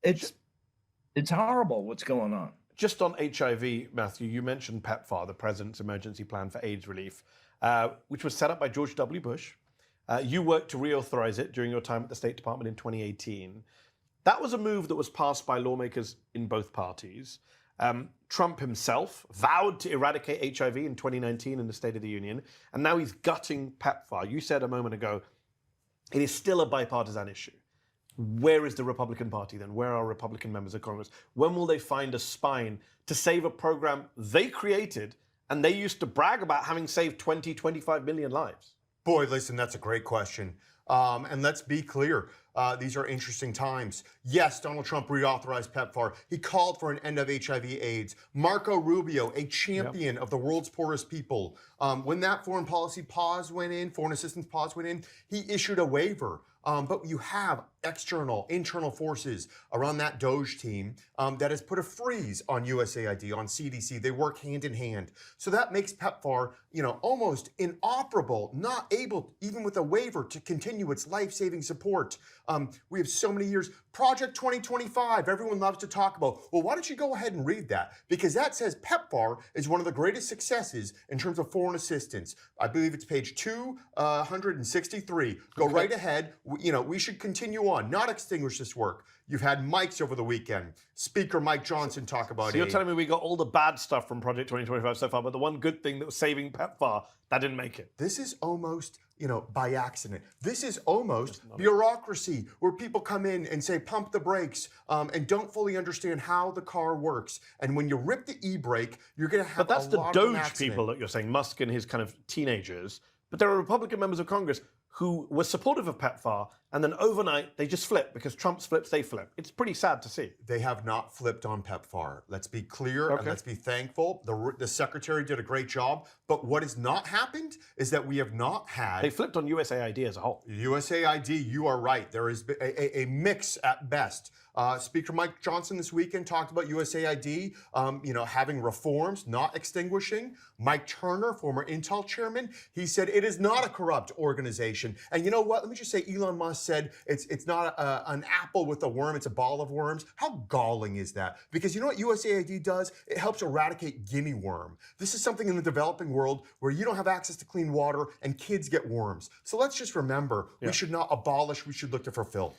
It's horrible what's going on. Just on HIV, Matthew, you mentioned PEPFAR, the President's Emergency Plan for AIDS Relief, which was set up by George W. Bush. You worked to reauthorize it during your time at the State Department in 2018. That was a move that was passed by lawmakers in both parties. Trump himself vowed to eradicate HIV in 2019 in the State of the Union, and now he's gutting PEPFAR. You said a moment ago, it is still a bipartisan issue. Where is the Republican Party then? Where are Republican members of Congress? When will they find a spine to save a program they created and they used to brag about having saved 20, 25 million lives? Boy, listen, that's a great question. And let's be clear. These are interesting times. Yes, Donald Trump reauthorized PEPFAR. He called for an end of HIV/AIDS. Marco Rubio, a champion of the world's poorest people. When that foreign policy pause went in, foreign assistance pause went in, he issued a waiver. But you have internal forces around that DOGE team that has put a freeze on USAID, on CDC. They work hand in hand. So that makes PEPFAR, almost inoperable, not able, even with a waiver, to continue its life-saving support. We have so many years. Project 2025, everyone loves to talk about. Well, why don't you go ahead and read that? Because that says PEPFAR is one of the greatest successes in terms of foreign assistance. I believe it's page 263. Go right ahead. We should continue on, not extinguish this work. You've had mics over the weekend. Speaker Mike Johnson talk about it. So you're telling me we got all the bad stuff from Project 2025 so far, but the one good thing that was saving PEPFAR, that didn't make it. This is almost, by accident. This is almost bureaucracy, where people come in and say, pump the brakes, and don't fully understand how the car works. And when you rip the e-brake, you're going to have a lot of But that's the DOGE people that you're saying, Musk and his kind of teenagers. But there are Republican members of Congress who were supportive of PEPFAR, and then overnight they just flip because Trump's flips, they flip. It's pretty sad to see. They have not flipped on PEPFAR. Let's be clear and let's be thankful. The secretary did a great job, but what has not happened is that we have not had... They flipped on USAID as a whole. USAID, you are right. There is a mix at best. Speaker Mike Johnson this weekend talked about USAID, having reforms, not extinguishing. Mike Turner, former Intel chairman, he said it is not a corrupt organization. And you know what? Let me just say, Elon Musk said it's not an apple with a worm, it's a ball of worms. How galling is that? Because you know what USAID does? It helps eradicate guinea worm. This is something in the developing world where you don't have access to clean water and kids get worms. So let's just remember, we should not abolish, we should look to fulfill.